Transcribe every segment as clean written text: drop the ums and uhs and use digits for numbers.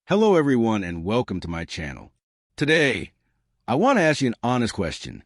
Hello everyone and welcome to my channel. Today, I want to ask you an honest question.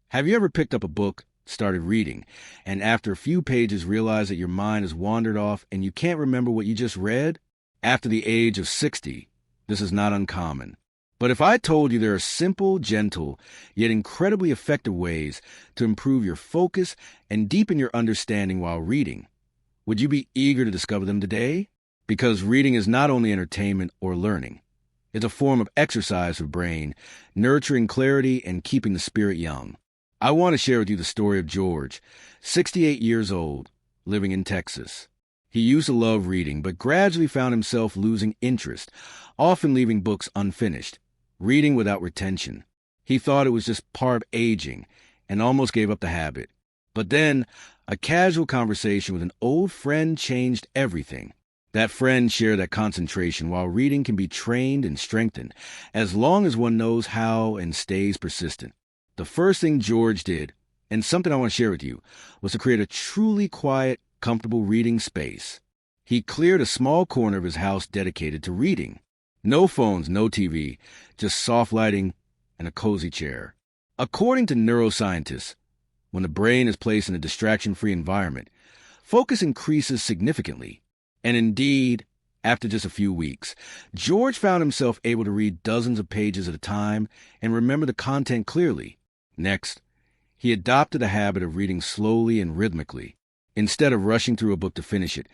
Have you ever picked up a book, started reading, and after a few pages realized that your mind has wandered off and you can't remember what you just read? After the age of 60, this is not uncommon. But if I told you there are simple, gentle, yet incredibly effective ways to improve your focus and deepen your understanding while reading, would you be eager to discover them today? Because reading is not only entertainment or learning. It's a form of exercise for brain, nurturing clarity and keeping the spirit young. I want to share with you the story of George, 68 years old, living in Texas. He used to love reading, but gradually found himself losing interest, often leaving books unfinished, reading without retention. He thought it was just part of aging and almost gave up the habit. But then, a casual conversation with an old friend changed everything. That friend shared that concentration while reading can be trained and strengthened, as long as one knows how and stays persistent. The first thing George did, and something I want to share with you, was to create a truly quiet, comfortable reading space. He cleared a small corner of his house dedicated to reading. No phones, no TV, just soft lighting and a cozy chair. According to neuroscientists, when the brain is placed in a distraction-free environment, focus increases significantly. And indeed, after just a few weeks, George found himself able to read dozens of pages at a time and remember the content clearly. Next, he adopted a habit of reading slowly and rhythmically. Instead of rushing through a book to finish it,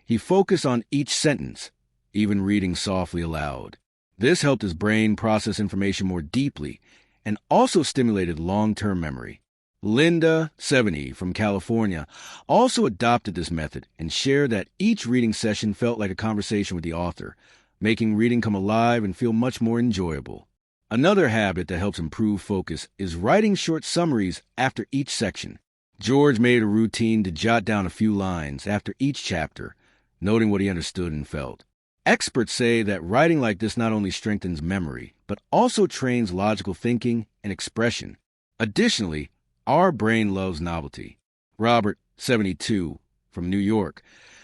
he focused on each sentence, even reading softly aloud. This helped his brain process information more deeply and also stimulated long-term memory. Linda, 70, from California, also adopted this method and shared that each reading session felt like a conversation with the author, making reading come alive and feel much more enjoyable. Another habit that helps improve focus is writing short summaries after each section. George made it a routine to jot down a few lines after each chapter, noting what he understood and felt. Experts say that writing like this not only strengthens memory, but also trains logical thinking and expression. Additionally, our brain loves novelty. Robert, 72, from New York,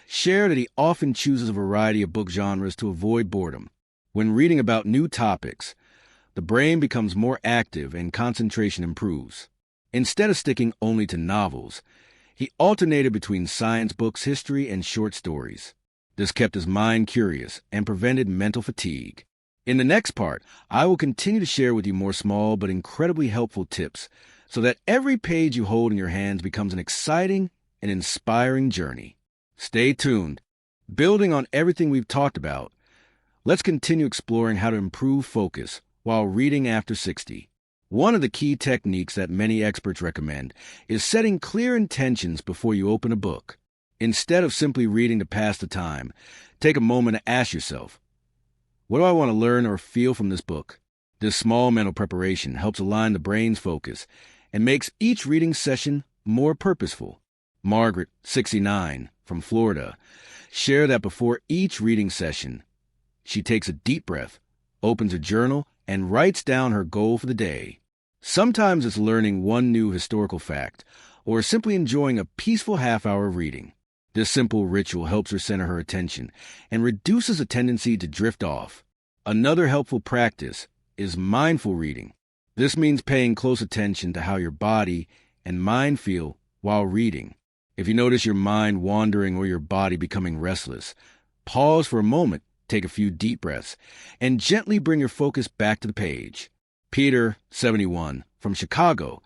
shared that he often chooses a variety of book genres to avoid boredom. When reading about new topics, the brain becomes more active and concentration improves. Instead of sticking only to novels, he alternated between science books, history, and short stories. This kept his mind curious and prevented mental fatigue. In the next part, I will continue to share with you more small but incredibly helpful tips so that every page you hold in your hands becomes an exciting and inspiring journey. Stay tuned. Building on everything we've talked about, let's continue exploring how to improve focus while reading after 60. One of the key techniques that many experts recommend is setting clear intentions before you open a book. Instead of simply reading to pass the time, take a moment to ask yourself, what do I want to learn or feel from this book? This small mental preparation helps align the brain's focus and makes each reading session more purposeful. Margaret, 69, from Florida, shared that before each reading session, she takes a deep breath, opens a journal, and writes down her goal for the day. Sometimes it's learning one new historical fact, or simply enjoying a peaceful half-hour of reading. This simple ritual helps her center her attention and reduces a tendency to drift off. Another helpful practice is mindful reading. This means paying close attention to how your body and mind feel while reading. If you notice your mind wandering or your body becoming restless, pause for a moment, take a few deep breaths, and gently bring your focus back to the page. Peter, 71, from Chicago,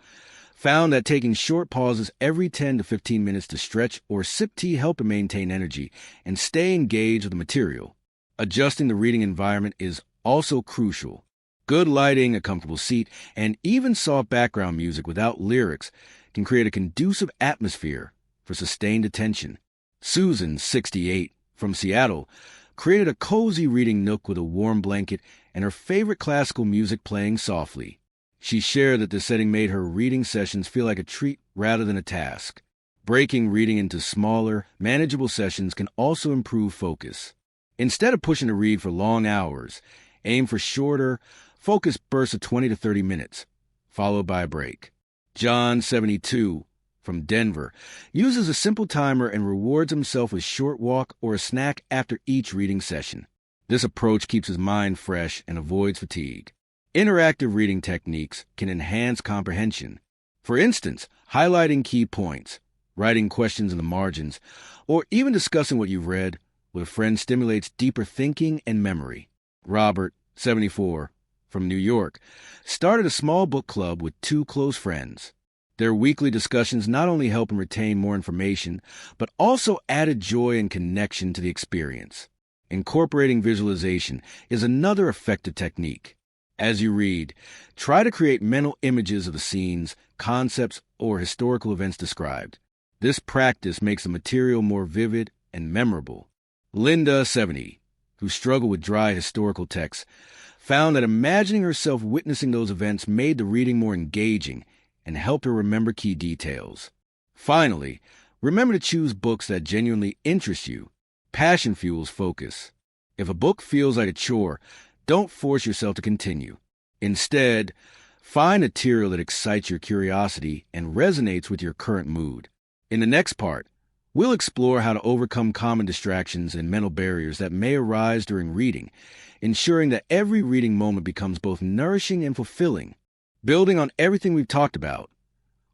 found that taking short pauses every 10 to 15 minutes to stretch or sip tea helped him maintain energy and stay engaged with the material. Adjusting the reading environment is also crucial. Good lighting, a comfortable seat, and even soft background music without lyrics can create a conducive atmosphere for sustained attention. Susan, 68, from Seattle, created a cozy reading nook with a warm blanket and her favorite classical music playing softly. She shared that this setting made her reading sessions feel like a treat rather than a task. Breaking reading into smaller, manageable sessions can also improve focus. Instead of pushing to read for long hours, aim for shorter, focused bursts of 20 to 30 minutes, followed by a break. John, 72, from Denver, uses a simple timer and rewards himself with a short walk or a snack after each reading session. This approach keeps his mind fresh and avoids fatigue. Interactive reading techniques can enhance comprehension. For instance, highlighting key points, writing questions in the margins, or even discussing what you've read with a friend stimulates deeper thinking and memory. Robert, 74, from New York, started a small book club with two close friends. Their weekly discussions not only help him retain more information, but also added joy and connection to the experience. Incorporating visualization is another effective technique. As you read, try to create mental images of the scenes, concepts, or historical events described. This practice makes the material more vivid and memorable. Linda, 70, who struggled with dry historical texts, found that imagining herself witnessing those events made the reading more engaging and helped her remember key details. Finally, remember to choose books that genuinely interest you. Passion fuels focus. If a book feels like a chore, don't force yourself to continue. Instead, find material that excites your curiosity and resonates with your current mood. In the next part, we'll explore how to overcome common distractions and mental barriers that may arise during reading, ensuring that every reading moment becomes both nourishing and fulfilling. Building on everything we've talked about,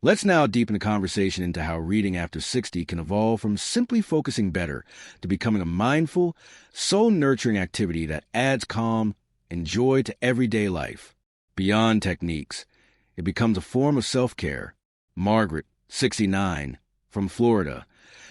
let's now deepen the conversation into how reading after 60 can evolve from simply focusing better to becoming a mindful, soul-nurturing activity that adds calm and joy to everyday life. Beyond techniques, it becomes a form of self-care. Margaret, 69, from Florida,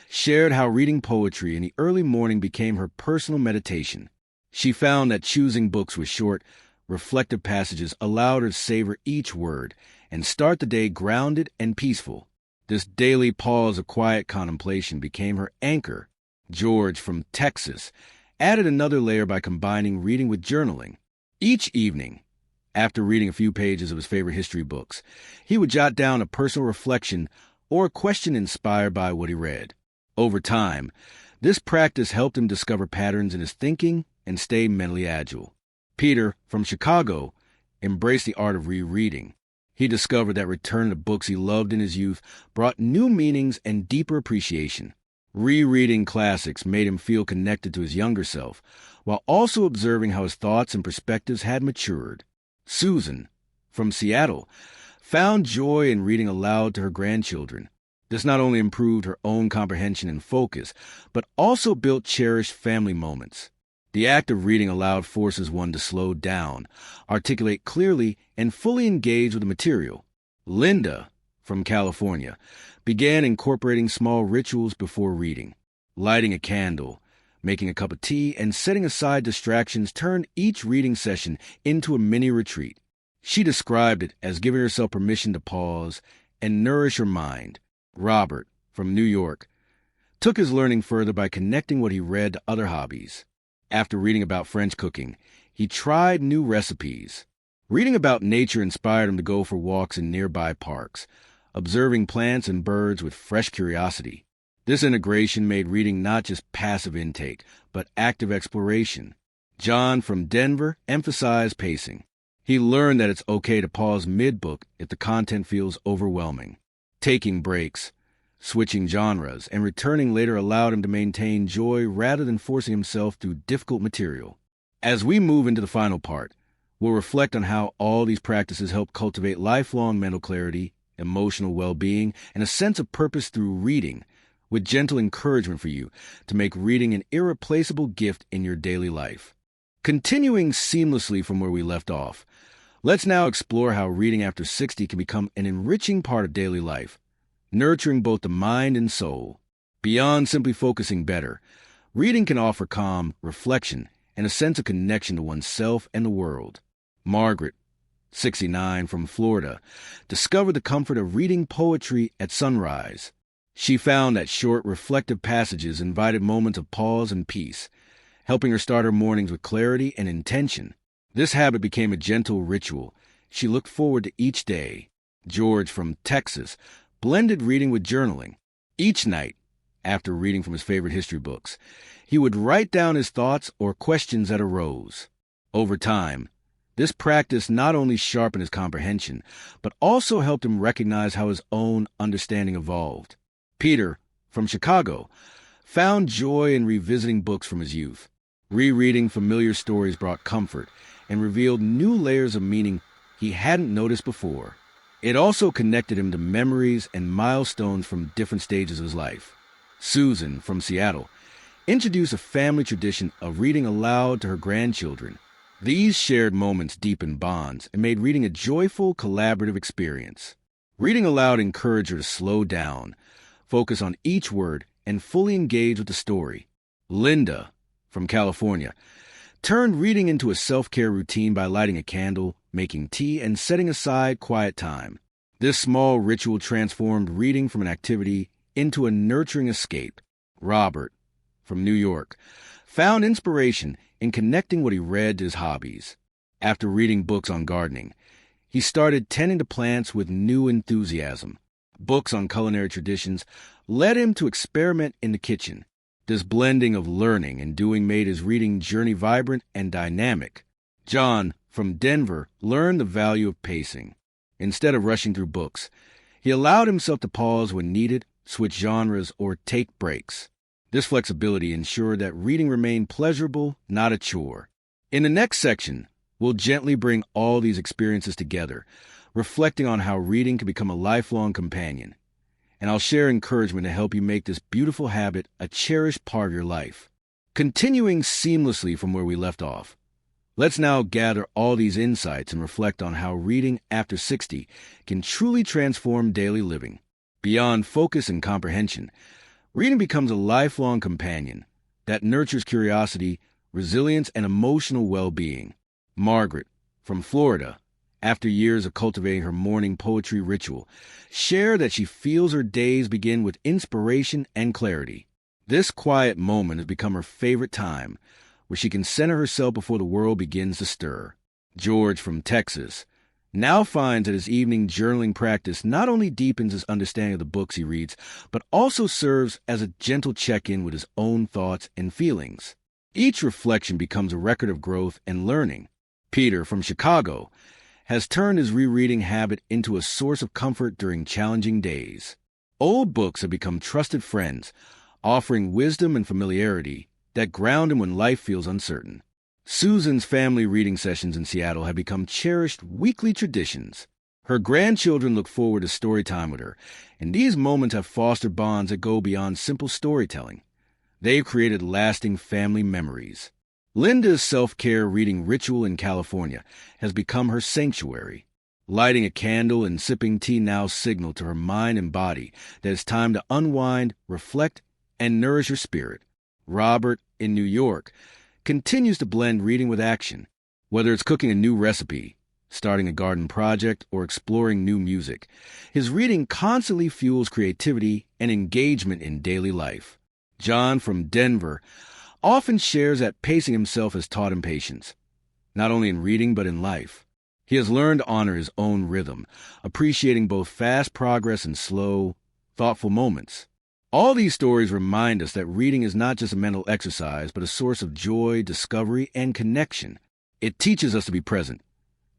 shared how reading poetry in the early morning became her personal meditation. She found that choosing books with short, reflective passages allowed her to savor each word and start the day grounded and peaceful. This daily pause of quiet contemplation became her anchor. George, from Texas, added another layer by combining reading with journaling. Each evening, after reading a few pages of his favorite history books, he would jot down a personal reflection or a question inspired by what he read. Over time, this practice helped him discover patterns in his thinking and stay mentally agile. Peter, from Chicago, embraced the art of rereading. He discovered that returning to books he loved in his youth brought new meanings and deeper appreciation. Rereading classics made him feel connected to his younger self, while also observing how his thoughts and perspectives had matured. Susan, from Seattle, found joy in reading aloud to her grandchildren. This not only improved her own comprehension and focus, but also built cherished family moments. The act of reading aloud forces one to slow down, articulate clearly, and fully engage with the material. Linda, from California, began incorporating small rituals before reading. Lighting a candle, making a cup of tea, and setting aside distractions turned each reading session into a mini retreat. She described it as giving herself permission to pause and nourish her mind. Robert, from New York, took his learning further by connecting what he read to other hobbies. After reading about French cooking, he tried new recipes. Reading about nature inspired him to go for walks in nearby parks, observing plants and birds with fresh curiosity. This integration made reading not just passive intake, but active exploration. John, from Denver, emphasized pacing. He learned that it's okay to pause mid-book if the content feels overwhelming. Taking breaks, switching genres, and returning later allowed him to maintain joy rather than forcing himself through difficult material. As we move into the final part, we'll reflect on how all these practices help cultivate lifelong mental clarity, emotional well-being, and a sense of purpose through reading, with gentle encouragement for you to make reading an irreplaceable gift in your daily life. Continuing seamlessly from where we left off, let's now explore how reading after 60 can become an enriching part of daily life, nurturing both the mind and soul. Beyond simply focusing better, reading can offer calm, reflection, and a sense of connection to oneself and the world. Margaret, 69, from Florida, discovered the comfort of reading poetry at sunrise. She found that short, reflective passages invited moments of pause and peace, helping her start her mornings with clarity and intention. This habit became a gentle ritual she looked forward to each day. George, from Texas, blended reading with journaling. Each night, after reading from his favorite history books, he would write down his thoughts or questions that arose. Over time, this practice not only sharpened his comprehension, but also helped him recognize how his own understanding evolved. Peter, from Chicago, found joy in revisiting books from his youth. Rereading familiar stories brought comfort and revealed new layers of meaning he hadn't noticed before. It also connected him to memories and milestones from different stages of his life. Susan, from Seattle, introduced a family tradition of reading aloud to her grandchildren. These shared moments deepened bonds and made reading a joyful, collaborative experience. Reading aloud encouraged her to slow down, focus on each word, and fully engage with the story. Linda, from California, turned reading into a self-care routine by lighting a candle, making tea, and setting aside quiet time. This small ritual transformed reading from an activity into a nurturing escape. Robert, from New York, found inspiration in connecting what he read to his hobbies. After reading books on gardening, he started tending to plants with new enthusiasm. Books on culinary traditions led him to experiment in the kitchen. This blending of learning and doing made his reading journey vibrant and dynamic. John, from Denver, learned the value of pacing. Instead of rushing through books, he allowed himself to pause when needed, switch genres, or take breaks. This flexibility ensured that reading remained pleasurable, not a chore. In the next section, we'll gently bring all these experiences together, reflecting on how reading can become a lifelong companion. And I'll share encouragement to help you make this beautiful habit a cherished part of your life. Continuing seamlessly from where we left off, let's now gather all these insights and reflect on how reading after 60 can truly transform daily living. Beyond focus and comprehension, reading becomes a lifelong companion that nurtures curiosity, resilience, and emotional well-being. Margaret, from Florida, after years of cultivating her morning poetry ritual, shared that she feels her days begin with inspiration and clarity. This quiet moment has become her favorite time, where she can center herself before the world begins to stir. George, from Texas, now finds that his evening journaling practice not only deepens his understanding of the books he reads, but also serves as a gentle check-in with his own thoughts and feelings. Each reflection becomes a record of growth and learning. Peter, from Chicago, has turned his rereading habit into a source of comfort during challenging days. Old books have become trusted friends, offering wisdom and familiarity that ground him when life feels uncertain. Susan's family reading sessions in Seattle have become cherished weekly traditions. Her grandchildren look forward to story time with her, and these moments have fostered bonds that go beyond simple storytelling. They've created lasting family memories. Linda's self-care reading ritual in California has become her sanctuary. Lighting a candle and sipping tea now signal to her mind and body that it's time to unwind, reflect, and nourish her spirit. Robert, in New York, continues to blend reading with action. Whether it's cooking a new recipe, starting a garden project, or exploring new music, his reading constantly fuels creativity and engagement in daily life. John, from Denver, often shares that pacing himself has taught him patience, not only in reading but in life. He has learned to honor his own rhythm, appreciating both fast progress and slow, thoughtful moments. All these stories remind us that reading is not just a mental exercise, but a source of joy, discovery, and connection. It teaches us to be present,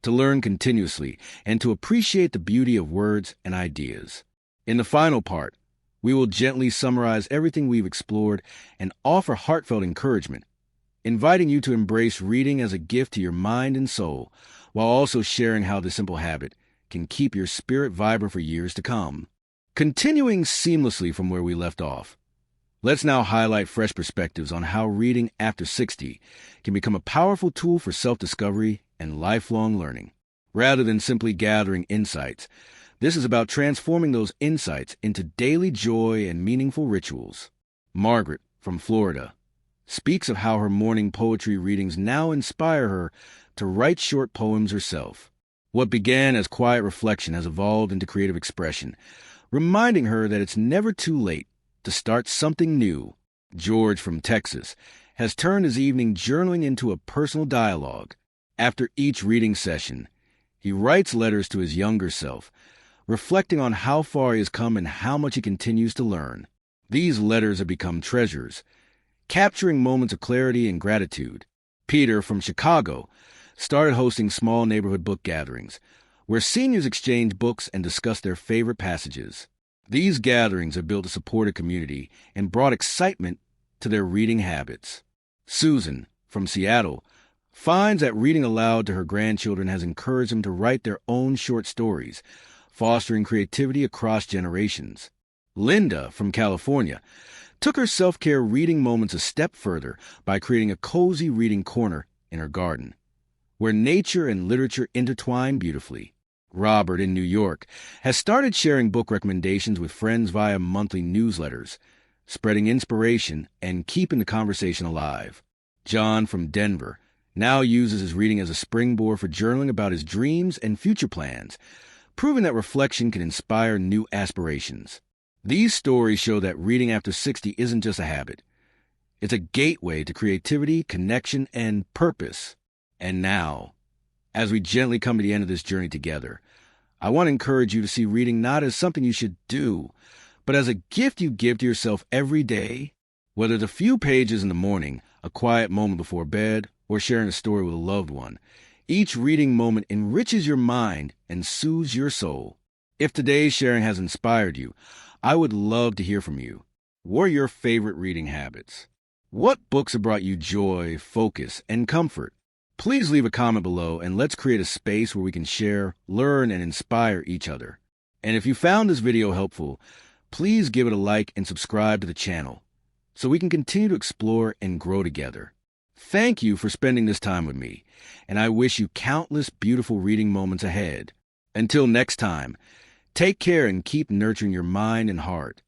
to learn continuously, and to appreciate the beauty of words and ideas. In the final part, we will gently summarize everything we've explored and offer heartfelt encouragement, inviting you to embrace reading as a gift to your mind and soul, while also sharing how this simple habit can keep your spirit vibrant for years to come. Continuing seamlessly from where we left off, let's now highlight fresh perspectives on how reading after 60 can become a powerful tool for self-discovery and lifelong learning. Rather than simply gathering insights, this is about transforming those insights into daily joy and meaningful rituals. Margaret, from Florida, speaks of how her morning poetry readings now inspire her to write short poems herself. What began as quiet reflection has evolved into creative expression, reminding her that it's never too late to start something new. George, from Texas, has turned his evening journaling into a personal dialogue. After each reading session, he writes letters to his younger self, reflecting on how far he has come and how much he continues to learn. These letters have become treasures, capturing moments of clarity and gratitude. Peter, from Chicago, started hosting small neighborhood book gatherings, where seniors exchange books and discuss their favorite passages. These gatherings have built a supportive community and brought excitement to their reading habits. Susan, from Seattle, finds that reading aloud to her grandchildren has encouraged them to write their own short stories, fostering creativity across generations. Linda, from California, took her self-care reading moments a step further by creating a cozy reading corner in her garden, where nature and literature intertwine beautifully. Robert, in New York, has started sharing book recommendations with friends via monthly newsletters, spreading inspiration and keeping the conversation alive. John, from Denver, now uses his reading as a springboard for journaling about his dreams and future plans, proving that reflection can inspire new aspirations. These stories show that reading after 60 isn't just a habit. It's a gateway to creativity, connection, and purpose. And now, as we gently come to the end of this journey together, I want to encourage you to see reading not as something you should do, but as a gift you give to yourself every day. Whether it's a few pages in the morning, a quiet moment before bed, or sharing a story with a loved one, each reading moment enriches your mind and soothes your soul. If today's sharing has inspired you, I would love to hear from you. What are your favorite reading habits? What books have brought you joy, focus, and comfort? Please leave a comment below and let's create a space where we can share, learn, and inspire each other. And if you found this video helpful, please give it a like and subscribe to the channel so we can continue to explore and grow together. Thank you for spending this time with me, and I wish you countless beautiful reading moments ahead. Until next time, take care and keep nurturing your mind and heart.